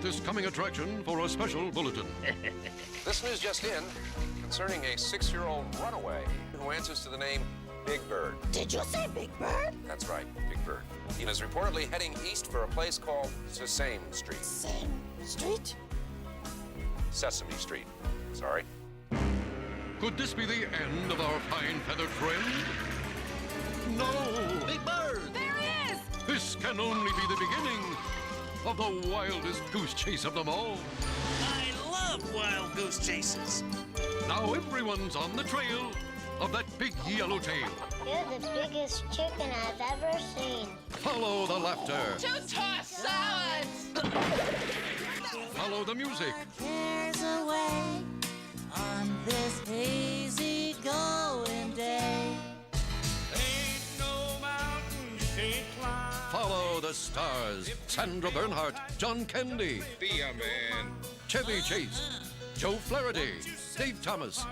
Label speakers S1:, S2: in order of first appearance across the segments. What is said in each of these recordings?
S1: this coming attraction for a special bulletin.
S2: This news just in concerning a 6-year-old runaway who answers to the name Big Bird.
S3: Did you say Big Bird?
S2: That's right, Big Bird. He is reportedly heading east for a place called Sesame Street.
S3: Same street?
S2: Sesame Street. Sorry.
S1: Could this be the end of our fine feathered friend? No!
S4: Big Bird!
S3: There he is!
S1: This can only be the beginning of the wildest goose chase of them all.
S4: I love wild goose chases.
S1: Now everyone's on the trail of that big yellow tail.
S5: You're the biggest chicken I've ever seen.
S1: Follow the laughter.
S3: Two tossed salads!
S1: Follow the music.
S6: Cares away on this hazy going day.
S7: Ain't no mountain you can't climb.
S1: Follow the stars. Sandra Bernhardt, John Candy,
S2: Be a man.
S1: Chevy Chase, Joe Flaherty, Dave Thomas.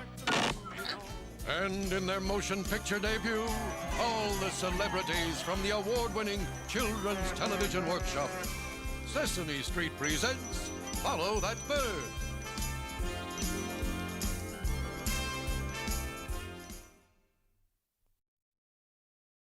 S1: And in their motion picture debut, all the celebrities from the award-winning Children's Television Workshop. Sesame Street presents Follow That Bird.